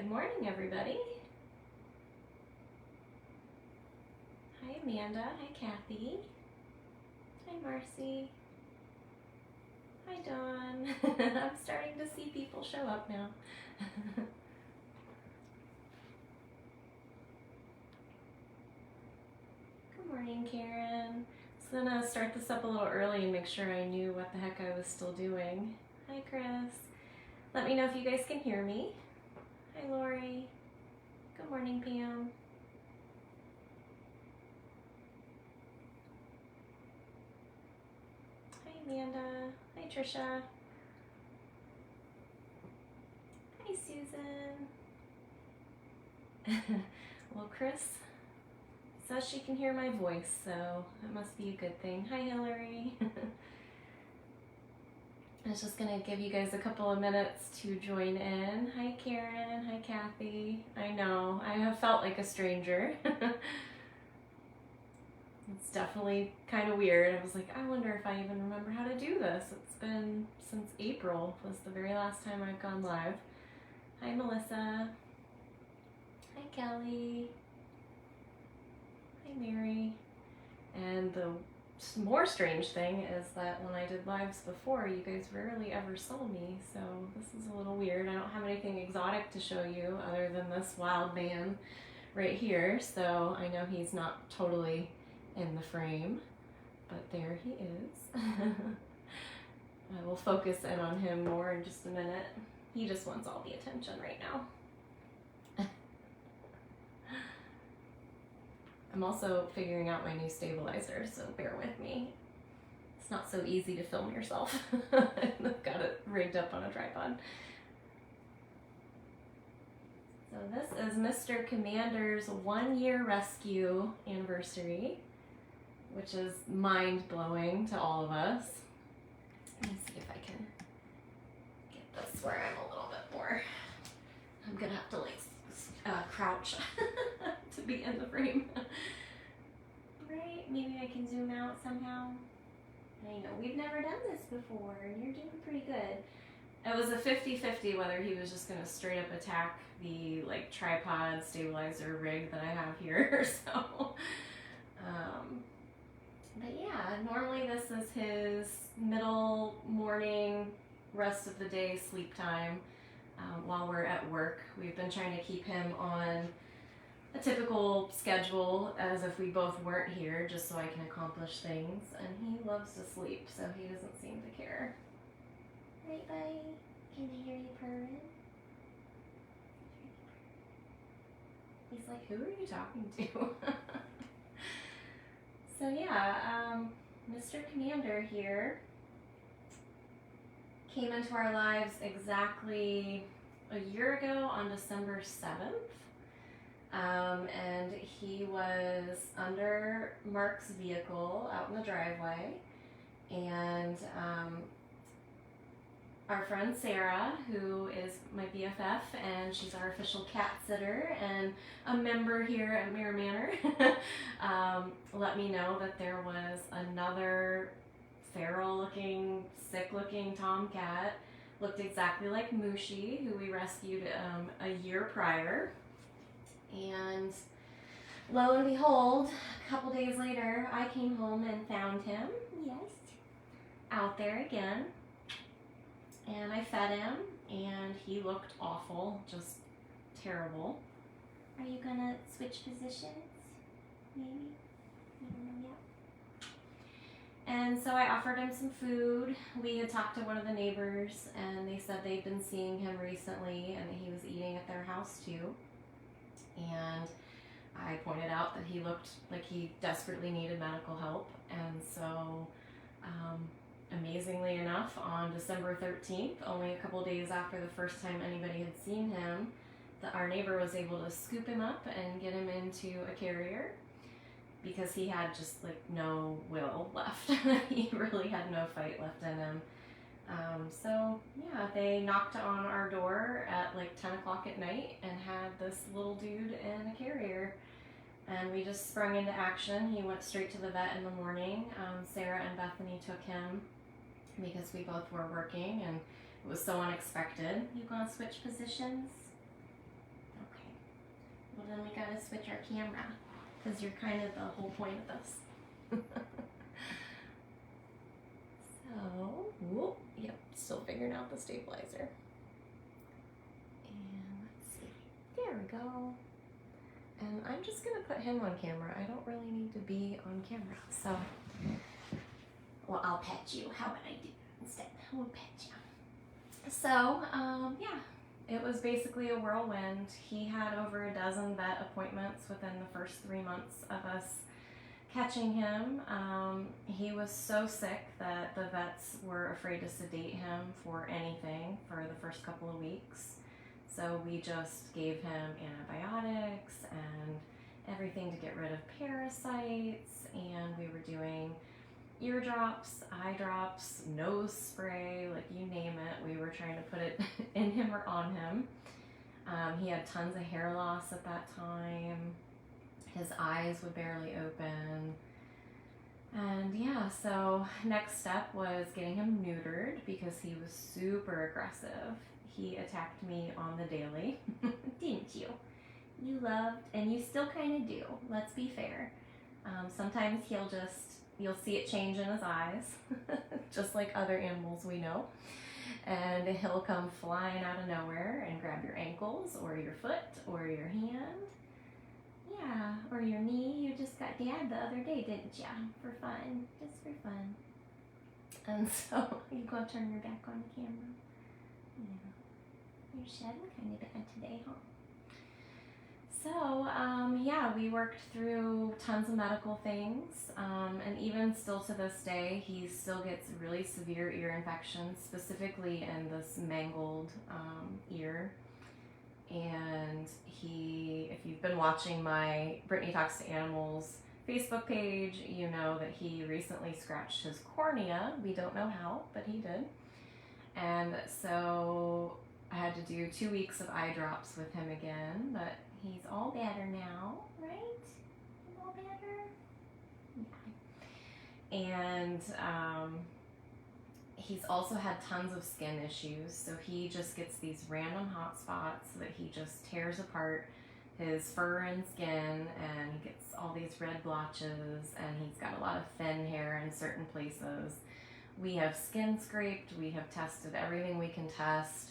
Good morning, everybody. Hi, Amanda. Hi, Kathy. Hi, Marcy. Hi, Dawn. I'm starting to see people show up now. Good morning, Karen. So I'm gonna start this up a little early and make sure I knew what the heck I was still doing. Hi, Chris. Let me know if you guys can hear me. Hi, Lori. Good morning, Pam. Hi, Amanda. Hi, Trisha. Hi, Susan. Well, Chris says she can hear my voice, so that must be a good thing. Hi, Hillary. I was just gonna give you guys a couple of minutes to join in. Hi, Karen. Hi, Kathy. I know, I have felt like a stranger. It's definitely kind of weird. I was like, I wonder if I even remember how to do this. It's been since April was the very last time I've gone live. Hi, Melissa. Hi, Kelly. Hi, Mary. And the more strange thing is that when I did lives before, you guys rarely ever saw me, so this is a little weird. I don't have anything exotic to show you other than this wild man right here, so I know he's not totally in the frame, but there he is. I will focus in on him more in just a minute. He just wants all the attention right now. I'm also figuring out my new stabilizer, so bear with me. It's not so easy to film yourself. I've got it rigged up on a tripod. So this is Mr. Commander's 1-year rescue anniversary, which is mind-blowing to all of us. Let me see if I can get this where I'm a little bit more. I'm gonna have to like crouch to be in the frame. Right? Maybe I can zoom out somehow. I know we've never done this before, and you're doing pretty good. It was a 50-50 whether he was just gonna straight up attack the like tripod stabilizer rig that I have here. So, but yeah, normally this is his middle morning, rest of the day sleep time. While we're at work, we've been trying to keep him on a typical schedule as if we both weren't here, just so I can accomplish things, and he loves to sleep, so he doesn't seem to care. Right, buddy? Can I hear you purring? He's like, who are you talking to? So yeah, Mr. Commander here came into our lives exactly a year ago on December 7th. And he was under Mark's vehicle out in the driveway, and our friend Sarah, who is my BFF, and she's our official cat sitter and a member here at Mirror Manor, let me know that there was another feral-looking, sick-looking tomcat, looked exactly like Mushi, who we rescued a year prior. And lo and behold, a couple days later, I came home and found him, yes, out there again. And I fed him, and he looked awful, just terrible. Are you gonna switch positions? Maybe? I don't know yet. And so I offered him some food. We had talked to one of the neighbors, and they said they'd been seeing him recently, and that he was eating at their house too. And I pointed out that he looked like he desperately needed medical help, and so amazingly enough, on December 13th, only a couple days after the first time anybody had seen him, our neighbor was able to scoop him up and get him into a carrier because he had just like no will left. He really had no fight left in him. So yeah, they knocked on our door at like 10 o'clock at night and had this little dude in a carrier. And we just sprung into action. He went straight to the vet in the morning. Sarah and Bethany took him because we both were working, and it was so unexpected. You gonna switch positions? then we gotta switch our camera because you're kind of the whole point of this. So, whoop, yep, still figuring out the stabilizer. And let's see, there we go. And I'm just gonna put him on camera. I don't really need to be on camera, so. Well, I'll pet you. How about I do instead? We'll pet you. So, yeah, it was basically a whirlwind. He had over a dozen vet appointments within the first 3 months of us catching him. He was so sick that the vets were afraid to sedate him for anything for the first couple of weeks. So we just gave him antibiotics and everything to get rid of parasites, and we were doing ear drops, eye drops, nose spray, like you name it. We were trying to put it in him or on him. He had tons of hair loss at that time. His eyes would barely open. And yeah, so next step was getting him neutered because he was super aggressive. He attacked me on the daily, didn't you? You loved, and you still kind of do, let's be fair. Sometimes you'll see it change in his eyes, just like other animals we know. And he'll come flying out of nowhere and grab your ankles or your foot or your hand. Yeah, or your knee. You just got dabbed the other day, didn't ya? For fun, just for fun. And so, you go turn your back on the camera. Yeah. You're shedding kind of bad today, huh? So, yeah, we worked through tons of medical things, and even still to this day, he still gets really severe ear infections, specifically in this mangled ear. And if you've been watching my Brittany Talks to Animals Facebook page, you know that he recently scratched his cornea. We don't know how, but he did. And so I had to do 2 weeks of eye drops with him again, but he's all better now, right? All better? Yeah. And he's also had tons of skin issues, so he just gets these random hot spots that he just tears apart his fur and skin, and he gets all these red blotches, and he's got a lot of thin hair in certain places. We have skin scraped, we have tested everything we can test.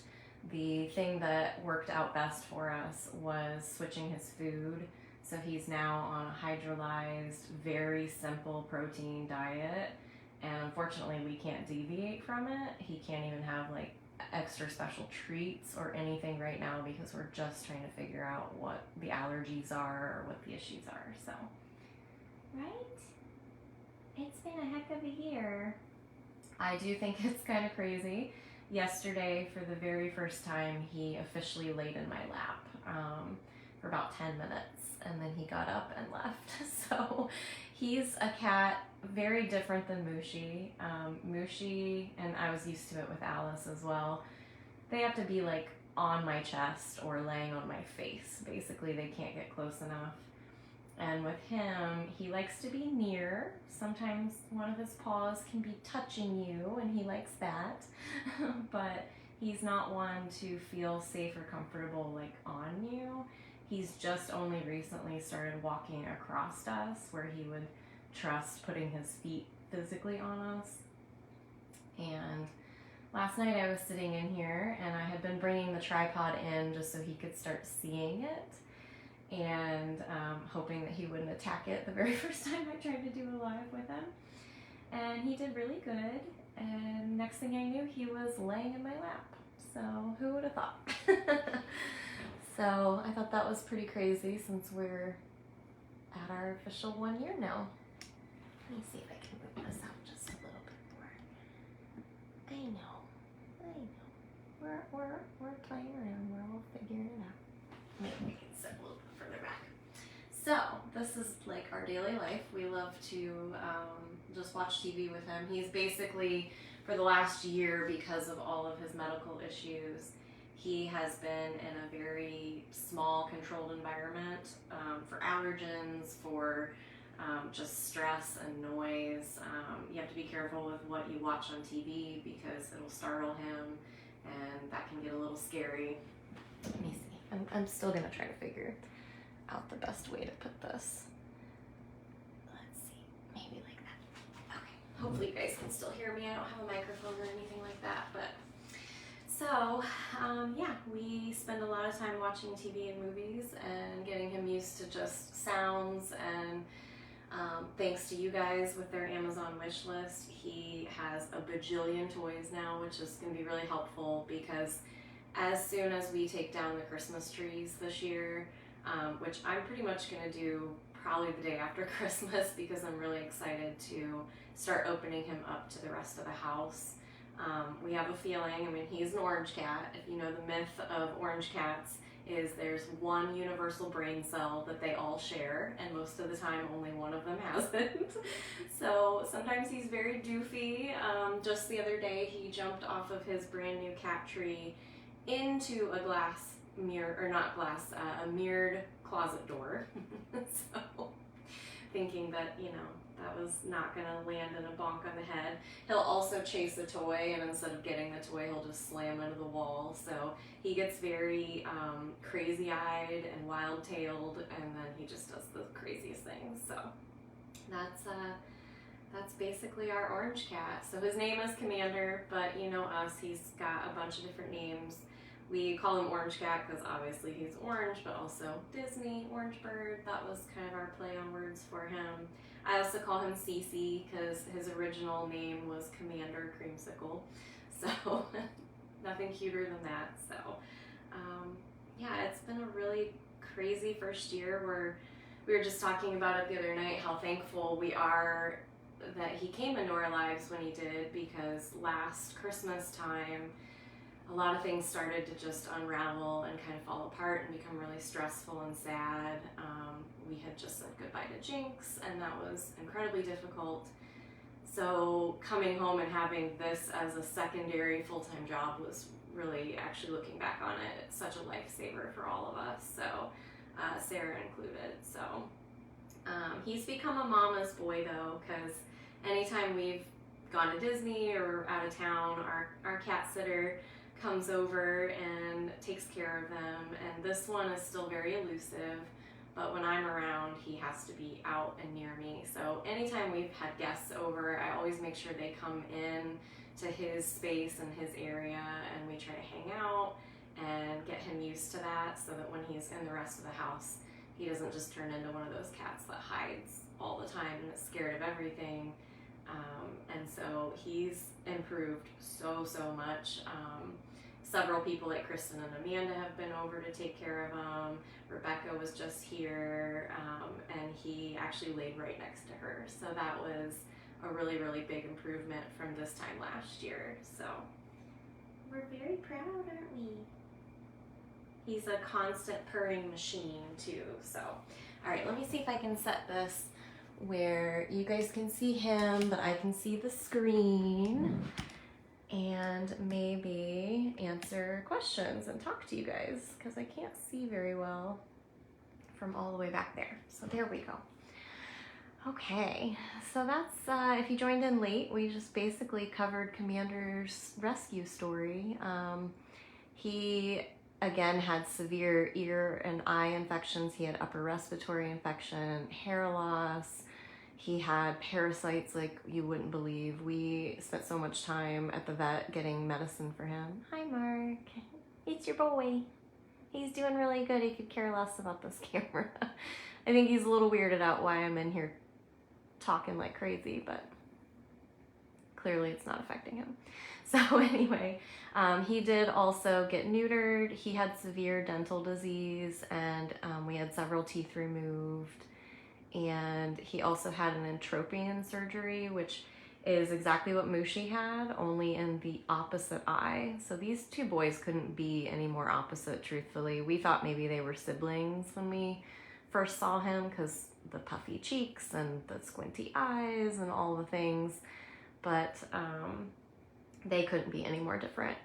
The thing that worked out best for us was switching his food. So he's now on a hydrolyzed, very simple protein diet. And unfortunately, we can't deviate from it. He can't even have like extra special treats or anything right now because we're just trying to figure out what the allergies are or what the issues are. So, right? It's been a heck of a year. I do think it's kind of crazy. Yesterday, for the very first time, he officially laid in my lap for about 10 minutes, and then he got up and left. So he's a cat, very different than Mooshie. Mooshie, and I was used to it with Alice as well, they have to be like on my chest or laying on my face. Basically, they can't get close enough. And with him, he likes to be near. Sometimes one of his paws can be touching you, and he likes that. But he's not one to feel safe or comfortable like on you. He's just only recently started walking across us, where he would trust putting his feet physically on us. And last night I was sitting in here, and I had been bringing the tripod in just so he could start seeing it, and hoping that he wouldn't attack it the very first time I tried to do a live with him. And he did really good, and next thing I knew, he was laying in my lap. So who would have thought? So I thought that was pretty crazy since we're at our official 1 year now. Let me see if I can move this out just a little bit more. I know. We're playing around, we're all figuring it out. Maybe we can sit a little bit further back. So this is like our daily life. We love to just watch TV with him. He's basically, for the last year, because of all of his medical issues, he has been in a very small, controlled environment for allergens, for just stress and noise. You have to be careful with what you watch on TV because it'll startle him, and that can get a little scary. Let me see. I'm still gonna try to figure out the best way to put this. Let's see, maybe like that. Okay, hopefully you guys can still hear me. I don't have a microphone or anything like that, but so yeah, we spend a lot of time watching TV and movies and getting him used to just sounds, and thanks to you guys with their Amazon wish list, he has a bajillion toys now, which is going to be really helpful because as soon as we take down the Christmas trees this year, which I'm pretty much going to do probably the day after Christmas because I'm really excited to start opening him up to the rest of the house. We have a feeling, I mean, he's an orange cat. If you know the myth of orange cats, is there's one universal brain cell that they all share, and most of the time only one of them has it. So sometimes he's very doofy. Just the other day he jumped off of his brand new cat tree into a glass mirror, or not glass, a mirrored closet door. So thinking that, you know, that was not going to land in a bonk on the head. He'll also chase a toy, and instead of getting the toy, he'll just slam into the wall. So he gets very crazy-eyed and wild-tailed, and then he just does the craziest things. So that's basically our orange cat. So his name is Commander, but you know us, he's got a bunch of different names. We call him Orange Cat because obviously he's orange, but also Disney, Orange Bird. That was kind of our play on words for him. I also call him Cece because his original name was Commander Creamsicle. So nothing cuter than that. So yeah, it's been a really crazy first year. We were just talking about it the other night, how thankful we are that he came into our lives when he did, because last Christmas time, a lot of things started to just unravel and kind of fall apart and become really stressful and sad. We had just said goodbye to Jinx, and that was incredibly difficult. So coming home and having this as a secondary full-time job was really, actually looking back on it, such a lifesaver for all of us. So Sarah included. So he's become a mama's boy though, because anytime we've gone to Disney or out of town, our cat sitter comes over and takes care of them, and this one is still very elusive, but when I'm around he has to be out and near me. So anytime we've had guests over, I always make sure they come in to his space and his area, and we try to hang out and get him used to that, so that when he's in the rest of the house he doesn't just turn into one of those cats that hides all the time and is scared of everything. And so he's improved so much. Several people like Kristen and Amanda have been over to take care of him. Rebecca was just here, and he actually laid right next to her. So that was a really big improvement from this time last year. So we're very proud, aren't we? He's a constant purring machine too. So, all right, let me see if I can set this where you guys can see him, but I can see the screen, and maybe answer questions and talk to you guys, because I can't see very well from all the way back there. So there we go. Okay, so that's, if you joined in late, we just basically covered Commander's rescue story. He, again, had severe ear and eye infections. He had upper respiratory infection, hair loss. He had parasites like you wouldn't believe. We spent so much time at the vet getting medicine for him. Hi, Mark. It's your boy. He's doing really good. He could care less about this camera. I think he's a little weirded out why I'm in here talking like crazy, but clearly it's not affecting him. So anyway, he did also get neutered. He had severe dental disease, and we had several teeth removed. And he also had an entropion surgery, which is exactly what Mushi had, only in the opposite eye. So these two boys couldn't be any more opposite, truthfully. We thought maybe they were siblings when we first saw him, because the puffy cheeks and the squinty eyes and all the things, but they couldn't be any more different.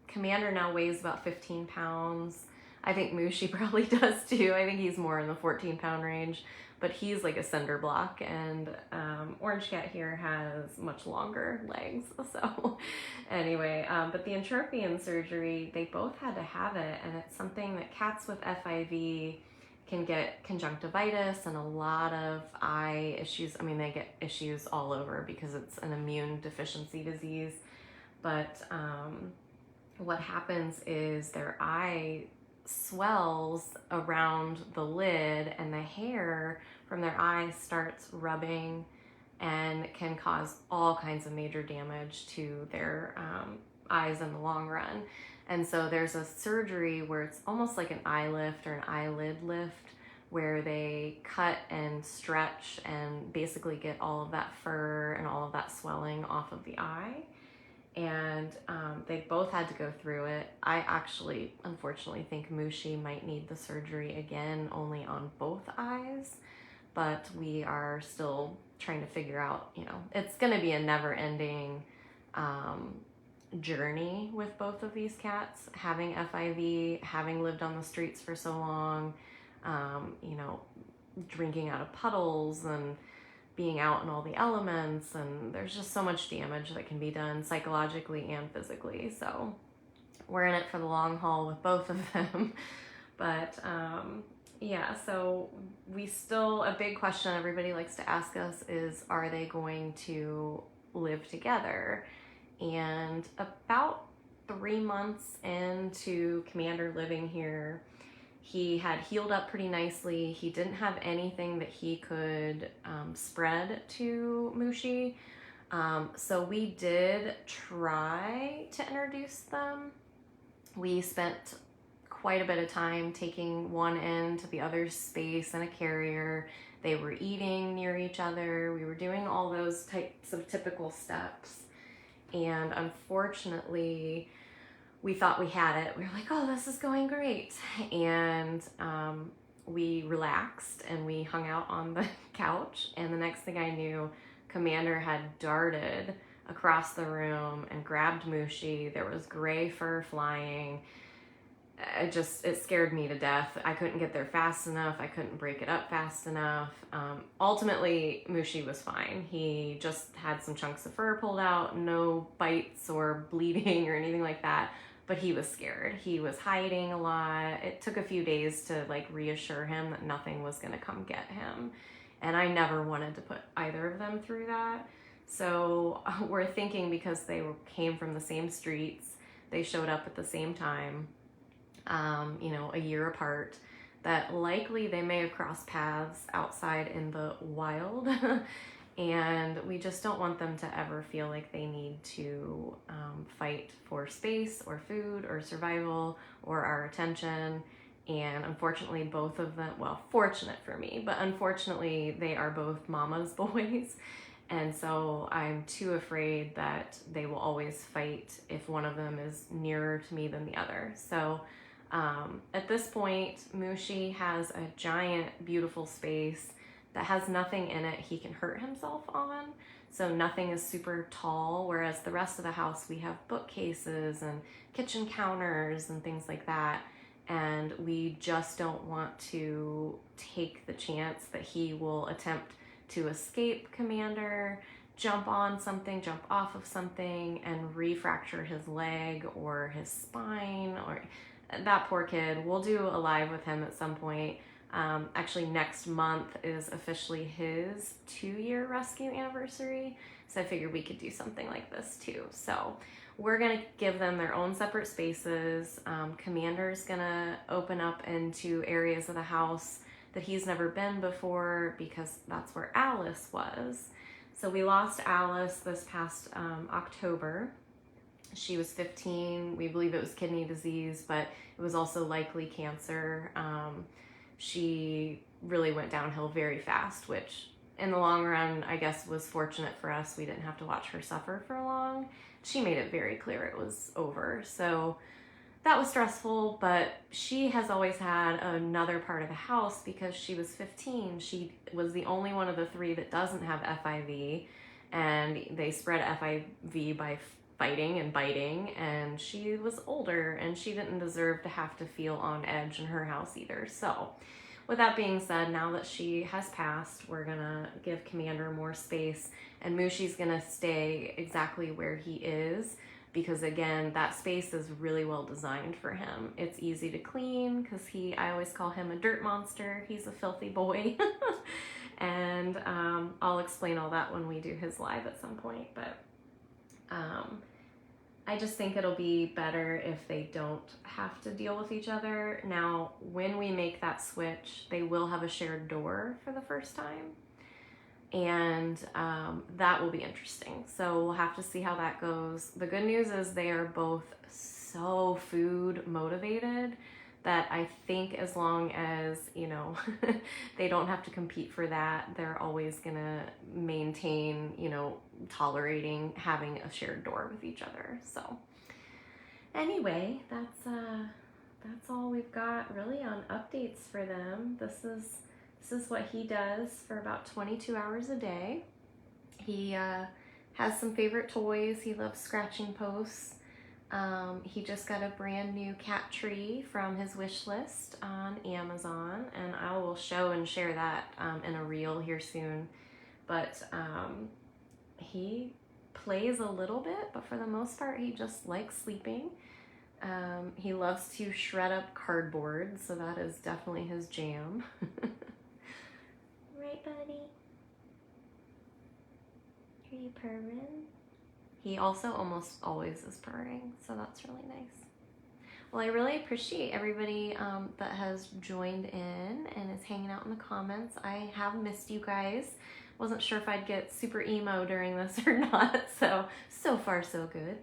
Commander now weighs about 15 pounds. I think Mushi probably does too. I think he's more in the 14-pound range, but he's like a cinder block, and Orange Cat here has much longer legs. So anyway, but the entropion surgery, they both had to have it, and it's something that cats with FIV can get conjunctivitis and a lot of eye issues. I mean, they get issues all over because it's an immune deficiency disease. But what happens is their eye swells around the lid, and the hair from their eye starts rubbing and can cause all kinds of major damage to their eyes in the long run. And so there's a surgery where it's almost like an eye lift or an eyelid lift, where they cut and stretch and basically get all of that fur and all of that swelling off of the eye. And they both had to go through it. I actually, unfortunately, think Mushi might need the surgery again, only on both eyes. But we are still trying to figure out, you know, it's going to be a never-ending journey with both of these cats. Having FIV, having lived on the streets for so long, you know, drinking out of puddles and being out in all the elements, and there's just so much damage that can be done psychologically and physically. So we're in it for the long haul with both of them. But yeah, so we still, a big question everybody likes to ask us is, are they going to live together? And about 3 months into Commander living here, he had healed up pretty nicely. He didn't have anything that he could spread to Mushi. So we did try to introduce them. We spent quite a bit of time taking one end to the other's space in a carrier. They were eating near each other. We were doing all those types of typical steps. And unfortunately, we thought we had it. We were like, oh, this is going great. And we relaxed and we hung out on the couch. And the next thing I knew, Commander had darted across the room and grabbed Mushi. There was gray fur flying. It scared me to death. I couldn't get there fast enough. I couldn't break it up fast enough. Ultimately, Mushi was fine. He just had some chunks of fur pulled out, no bites or bleeding or anything like that. But he was scared. He was hiding a lot. It took a few days to like reassure him that nothing was gonna come get him. And I never wanted to put either of them through that. So we're thinking, because they came from the same streets, they showed up at the same time, you know, a year apart, that likely they may have crossed paths outside in the wild. And we just don't want them to ever feel like they need to fight for space or food or survival or our attention. And unfortunately, both of them, well, fortunate for me, but unfortunately, they are both mama's boys. And so I'm too afraid that they will always fight if one of them is nearer to me than the other. So at this point, Mushi has a giant, beautiful space that has nothing in it he can hurt himself on. So nothing is super tall, whereas the rest of the house, we have bookcases and kitchen counters and things like that. And we just don't want to take the chance that he will attempt to escape Commander, jump on something, jump off of something, and refracture his leg or his spine. Or that poor kid. We'll do a live with him at some point. Actually, next month is officially his 2-year rescue anniversary. So I figured we could do something like this too. So we're gonna give them their own separate spaces. Commander's gonna open up into areas of the house that he's never been before, because that's where Alice was. So we lost Alice this past October. She was 15. We believe it was kidney disease, but it was also likely cancer. She really went downhill very fast, which in the long run, I guess, was fortunate for us. We didn't have to watch her suffer for long. She made it very clear it was over. So that was stressful, but she has always had another part of the house because she was 15. She was the only one of the 3 that doesn't have FIV, and they spread FIV by fighting and biting, and she was older and she didn't deserve to have to feel on edge in her house either. So with that being said, now that she has passed, we're gonna give Commander more space, and Mushi's gonna stay exactly where he is, because again, that space is really well designed for him. It's easy to clean because I always call him a dirt monster. He's a filthy boy. And I'll explain all that when we do his live at some point. But I just think it'll be better if they don't have to deal with each other. Now, when we make that switch, they will have a shared door for the first time. And that will be interesting. So we'll have to see how that goes. The good news is they are both so food motivated that I think as long as, you know, they don't have to compete for that, they're always gonna maintain, you know, tolerating having a shared door with each other. So anyway, that's all we've got really on updates for them. This is what he does for about 22 hours a day. He has some favorite toys. He loves scratching posts. He just got a brand new cat tree from his wish list on Amazon, and I will show and share that in a reel here soon. But he plays a little bit, but for the most part, he just likes sleeping. He loves to shred up cardboard, so that is definitely his jam. Right, buddy? Are you purring? He also almost always is purring, so that's really nice. Well, I really appreciate everybody that has joined in and is hanging out in the comments. I have missed you guys. Wasn't sure if I'd get super emo during this or not, so far so good.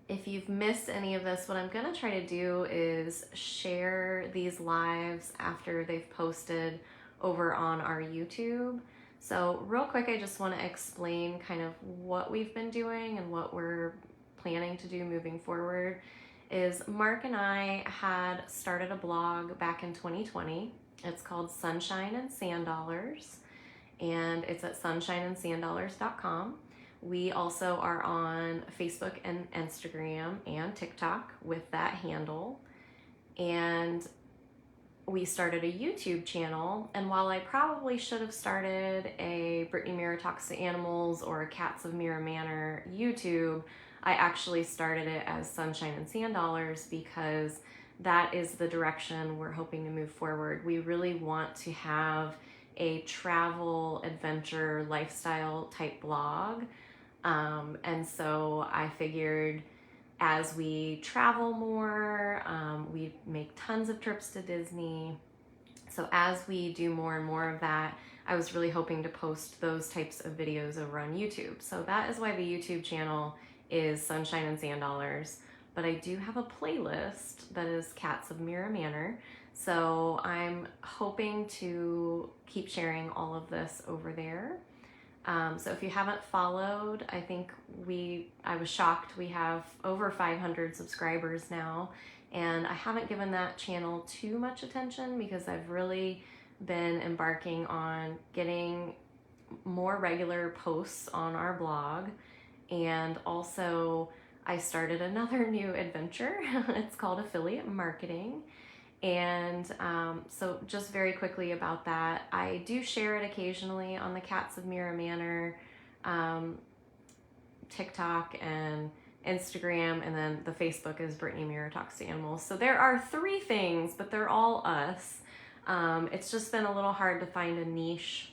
If you've missed any of this, what I'm gonna try to do is share these lives after they've posted over on our YouTube. So real quick, I just wanna explain kind of what we've been doing and what we're planning to do moving forward. Is Mark and I had started a blog back in 2020. It's called Sunshine and Sand Dollars, and it's at sunshineandsanddollars.com. We also are on Facebook and Instagram and TikTok with that handle. And we started a YouTube channel. And while I probably should have started a Brittany Mirror Talks to Animals or a Cats of Mirror Manor YouTube, I actually started it as Sunshine and Sand Dollars because that is the direction we're hoping to move forward. We really want to have a travel, adventure, lifestyle type blog. And so I figured as we travel more, we make tons of trips to Disney. So as we do more and more of that, I was really hoping to post those types of videos over on YouTube. So that is why the YouTube channel is Sunshine and Sand Dollars. But I do have a playlist that is Cats of Mirror Manor. So I'm hoping to keep sharing all of this over there. So if you haven't followed, I think I was shocked. We have over 500 subscribers now, and I haven't given that channel too much attention because I've really been embarking on getting more regular posts on our blog. And also I started another new adventure. It's called affiliate marketing. And so just very quickly about that, I do share it occasionally on the Cats of Mirror Manor, TikTok and Instagram, and then the Facebook is Brittany Mirror Talks to Animals. So there are 3 things, but they're all us. It's just been a little hard to find a niche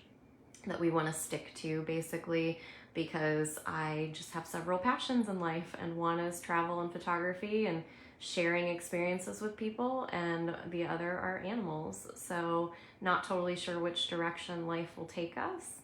that we want to stick to, basically, because I just have several passions in life, and one is travel and photography and sharing experiences with people, and the other are animals. So not totally sure which direction life will take us,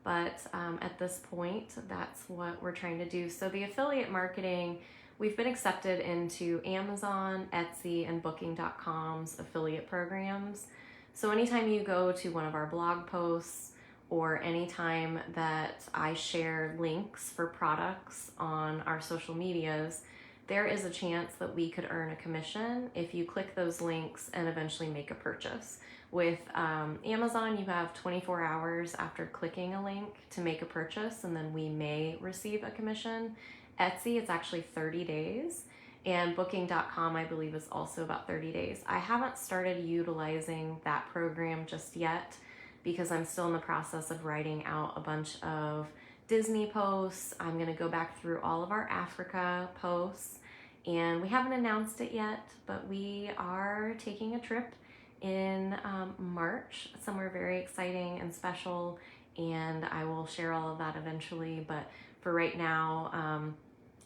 but at this point, that's what we're trying to do. So the affiliate marketing, we've been accepted into Amazon, Etsy, and Booking.com's affiliate programs. So anytime you go to one of our blog posts, or anytime that I share links for products on our social medias, there is a chance that we could earn a commission if you click those links and eventually make a purchase. With Amazon, you have 24 hours after clicking a link to make a purchase, and then we may receive a commission. Etsy, it's actually 30 days. And Booking.com, I believe, is also about 30 days. I haven't started utilizing that program just yet because I'm still in the process of writing out a bunch of Disney posts. I'm going to go back through all of our Africa posts, and we haven't announced it yet, but we are taking a trip in March, somewhere very exciting and special, and I will share all of that eventually. But for right now,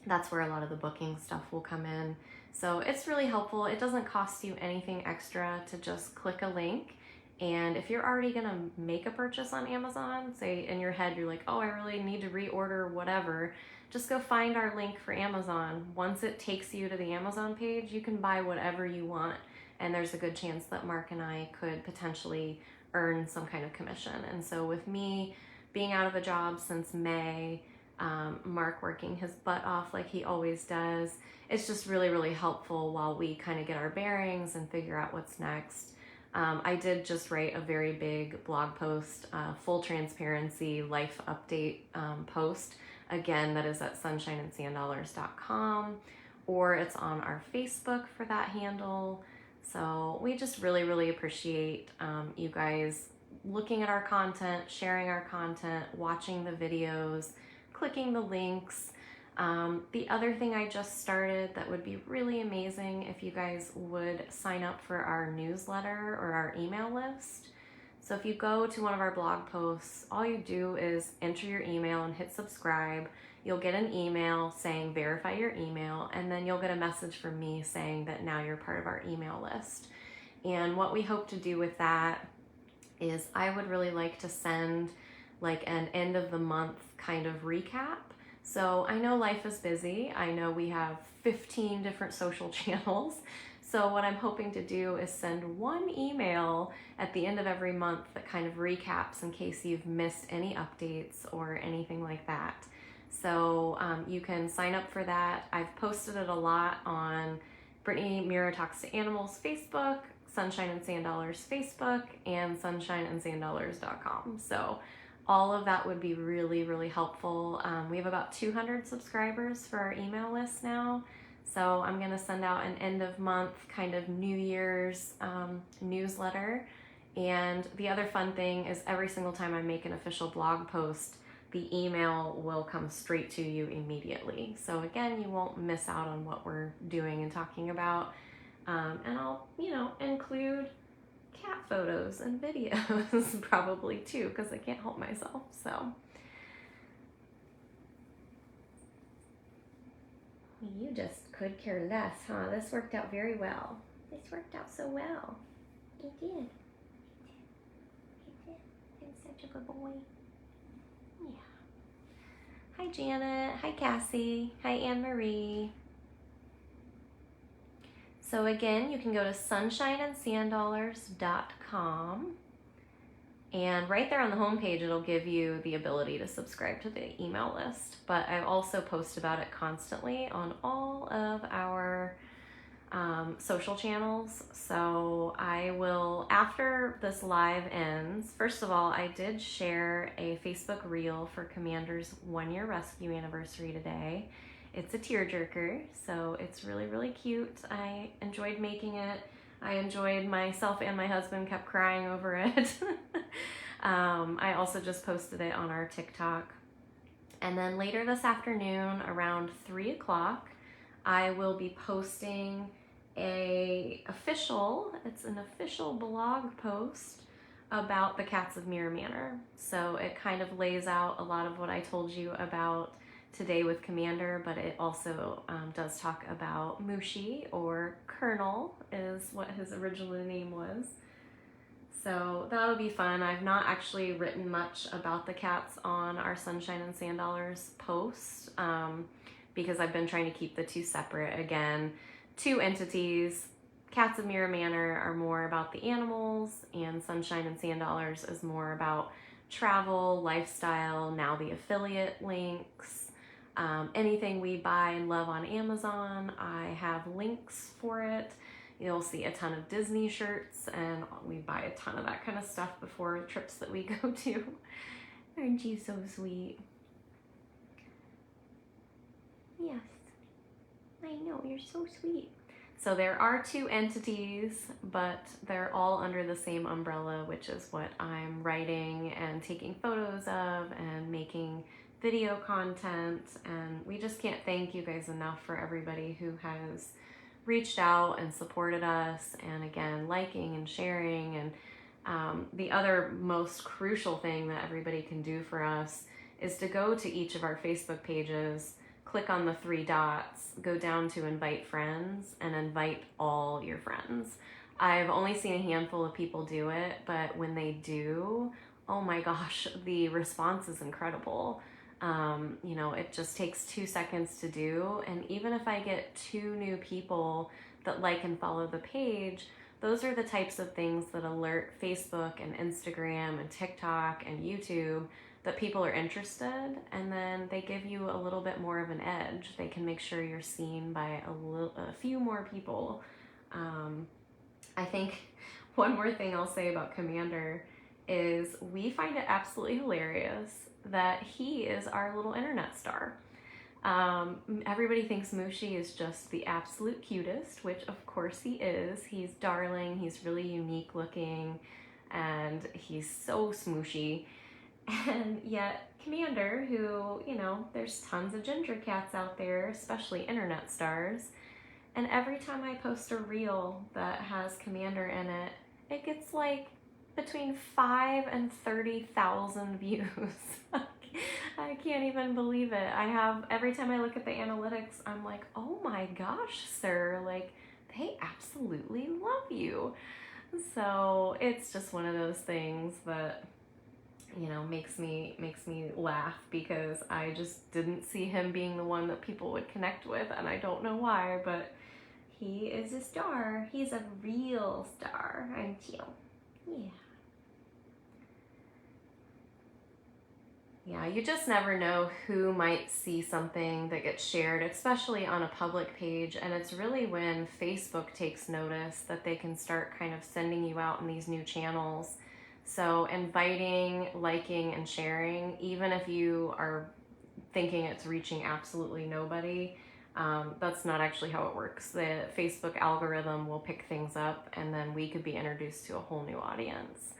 that's where a lot of the booking stuff will come in. So it's really helpful. It doesn't cost you anything extra to just click a link. And if you're already gonna make a purchase on Amazon, say in your head you're like, oh, I really need to reorder whatever, just go find our link for Amazon. Once it takes you to the Amazon page, you can buy whatever you want. And there's a good chance that Mark and I could potentially earn some kind of commission. And so with me being out of a job since May, Mark working his butt off like he always does, it's just really, really helpful while we kind of get our bearings and figure out what's next. I did just write a very big blog post, full transparency life update post. Again, that is at sunshineandSandDollars.com, or it's on our Facebook for that handle. So we just really, really appreciate you guys looking at our content, sharing our content, watching the videos, clicking the links. The other thing I just started that would be really amazing if you guys would sign up for our newsletter or our email list. So if you go to one of our blog posts, all you do is enter your email and hit subscribe. You'll get an email saying verify your email, and then you'll get a message from me saying that now you're part of our email list. And what we hope to do with that is I would really like to send like an end of the month kind of recap. So I know life is busy. I know we have 15 different social channels. So what I'm hoping to do is send one email at the end of every month that kind of recaps in case you've missed any updates or anything like that. So you can sign up for that. I've posted it a lot on Brittany Mira Talks to Animals Facebook, Sunshine and Sand Dollars Facebook, and sunshineandSandDollars.com. So all of that would be really, really helpful. We have about 200 subscribers for our email list now. So I'm gonna send out an end of month kind of New Year's newsletter. And the other fun thing is every single time I make an official blog post, the email will come straight to you immediately. So again, you won't miss out on what we're doing and talking about. And I'll, include cat photos and videos probably too, because I can't help myself. So you just could care less, huh? This worked out very well. This worked out so well. It did. It did. I'm such a good boy. Yeah. Hi Janet. Hi Cassie. Hi Anne Marie. So again, you can go to sunshineandSandDollars.com, and right there on the homepage, it'll give you the ability to subscribe to the email list. But I also post about it constantly on all of our social channels. So I will, after this live ends, first of all, I did share a Facebook reel for Commander's 1-year rescue anniversary today. It's a tearjerker, so it's really, really cute. I enjoyed making it. I enjoyed myself and my husband kept crying over it. I also just posted it on our TikTok. And then later this afternoon, around 3 o'clock, I will be posting it's an official blog post about the Cats of Mirror Manor. So it kind of lays out a lot of what I told you about today with Commander, but it also does talk about Mushi, or Colonel is what his original name was. So that'll be fun. I've not actually written much about the cats on our Sunshine and Sand Dollars post because I've been trying to keep the two separate. Again, two entities. Cats of Mirror Manor are more about the animals, and Sunshine and Sand Dollars is more about travel, lifestyle, now the affiliate links. Anything we buy and love on Amazon, I have links for it. You'll see a ton of Disney shirts, and we buy a ton of that kind of stuff before trips that we go to. Aren't you so sweet? Yes, I know, you're so sweet. So there are two entities, but they're all under the same umbrella, which is what I'm writing and taking photos of and making video content, and we just can't thank you guys enough for everybody who has reached out and supported us, and again, liking and sharing. And the other most crucial thing that everybody can do for us is to go to each of our Facebook pages, click on the 3 dots, go down to invite friends, and invite all your friends. I've only seen a handful of people do it, but when they do, oh my gosh, the response is incredible. You know, it just takes 2 seconds to do, and even if I get 2 new people that like and follow the page, those are the types of things that alert Facebook and Instagram and TikTok and YouTube that people are interested, and then they give you a little bit more of an edge. They can make sure you're seen by a few more people. I think one more thing I'll say about Commander is we find it absolutely hilarious that he is our little internet star. Everybody thinks Mushi is just the absolute cutest, which of course he is. He's darling, he's really unique looking, and he's so smooshy. And yet Commander, who, you know, there's tons of ginger cats out there, especially internet stars, and every time I post a reel that has Commander in it, it gets like between 5 and 30,000 views. I can't even believe it. every time I look at the analytics, I'm like, oh my gosh, sir, like, they absolutely love you. So it's just one of those things that, you know, makes me laugh, because I just didn't see him being the one that people would connect with, and I don't know why, but he is a star. He's a real star, aren't you? Yeah. Yeah, you just never know who might see something that gets shared, especially on a public page, and it's really when Facebook takes notice that they can start kind of sending you out in these new channels. So inviting, liking, and sharing, even if you are thinking it's reaching absolutely nobody, that's not actually how it works. The Facebook algorithm will pick things up, and then we could be introduced to a whole new audience.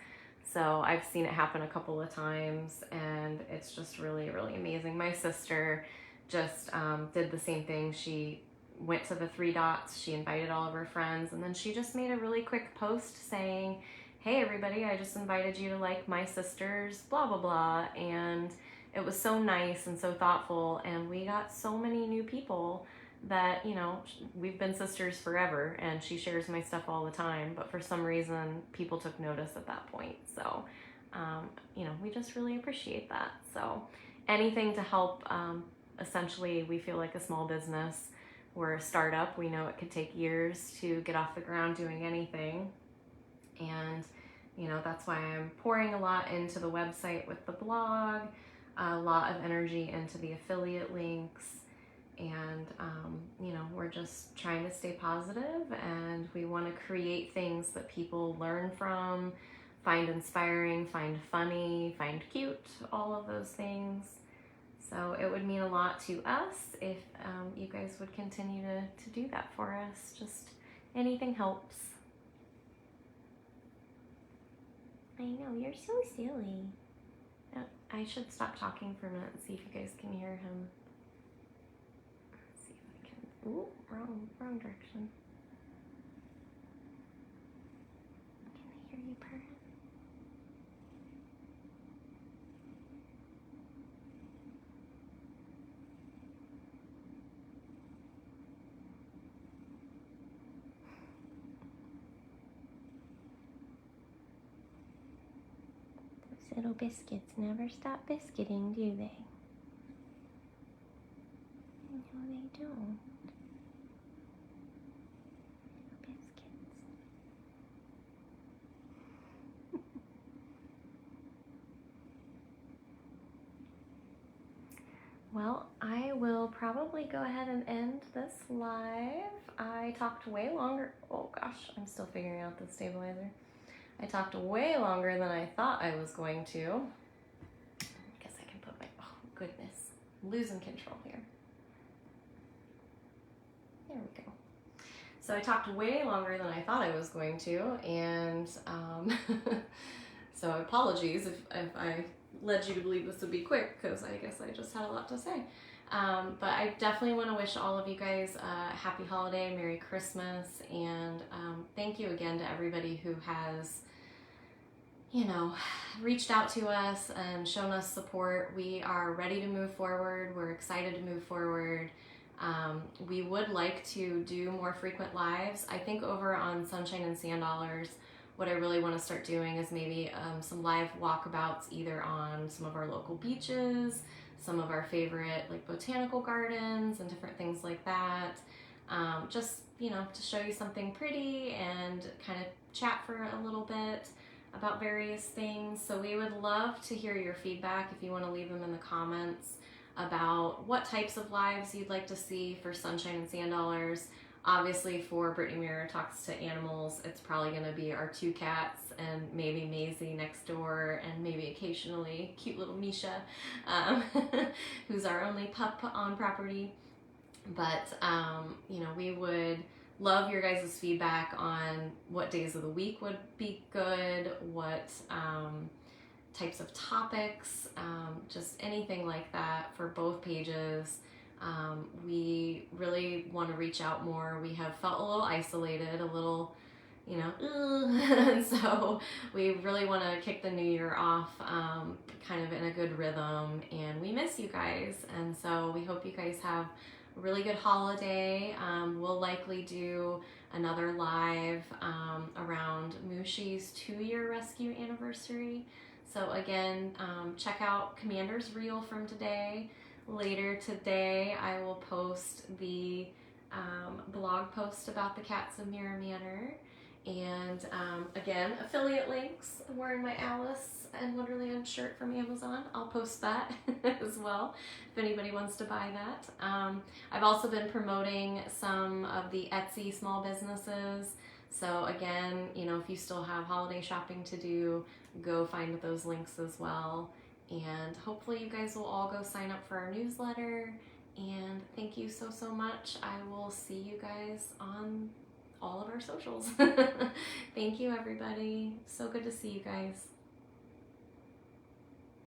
So I've seen it happen a couple of times, and it's just really, really amazing. My sister just did the same thing. She went to the 3 dots, she invited all of her friends, and then she just made a really quick post saying, hey everybody, I just invited you to like my sister's blah blah blah, and it was so nice and so thoughtful, and we got so many new people that, you know, we've been sisters forever, and she shares my stuff all the time, but for some reason people took notice at that point. So you know, we just really appreciate that. So anything to help, essentially, we feel like a small business. We're a startup. We know it could take years to get off the ground doing anything, and you know, that's why I'm pouring a lot into the website with the blog, a lot of energy into the affiliate links, and you know, we're just trying to stay positive, and we want to create things that people learn from, find inspiring, find funny, find cute, all of those things. So it would mean a lot to us if you guys would continue to do that for us. Just anything helps. I know, you're so silly. I should stop talking for a minute and see if you guys can hear him. Let's see if I can. Ooh, wrong direction. Can I hear you purr? Little biscuits never stop biscuiting, do they? No, they don't. Little biscuits. Well, I will probably go ahead and end this live. I talked way longer. Oh gosh, I'm still figuring out the stabilizer. I talked way longer than I thought I was going to. I guess I can put my, oh goodness, I'm losing control here. There we go. So I talked way longer than I thought I was going to, and so apologies if I led you to believe this would be quick, because I guess I just had a lot to say. But I definitely want to wish all of you guys a happy holiday, Merry Christmas, and thank you again to everybody who has, you know, reached out to us and shown us support. We are ready to move forward. We're excited to move forward. We would like to do more frequent lives. I think over on Sunshine and Sand Dollars, what I really want to start doing is maybe some live walkabouts either on some of our local beaches, some of our favorite like botanical gardens and different things like that. Just, you know, to show you something pretty and kind of chat for a little bit about various things. So we would love to hear your feedback if you want to leave them in the comments about what types of lives you'd like to see for Sunshine and Sand Dollars. Obviously for Brittany Mirror Talks to Animals, it's probably going to be our 2 cats and maybe Maisie next door and maybe occasionally cute little Misha, who's our only pup on property. But, you know, we would love your guys' feedback on what days of the week would be good, what types of topics, just anything like that for both pages. We really want to reach out more. We have felt a little isolated, a little, you know, and so we really want to kick the new year off kind of in a good rhythm, and we miss you guys, and so we hope you guys have a really good holiday. We'll likely do another live around Mushi's 2-year rescue anniversary. So again, check out Commander's reel from today. Later today, I will post the blog post about the cats of Mirror Manor. And again, affiliate links. I'm wearing my Alice and Wonderland shirt from Amazon. I'll post that as well if anybody wants to buy that. I've also been promoting some of the Etsy small businesses. So again, you know, if you still have holiday shopping to do, go find those links as well. And hopefully you guys will all go sign up for our newsletter. And thank you so, so much. I will see you guys on all of our socials. Thank you, everybody. So good to see you guys.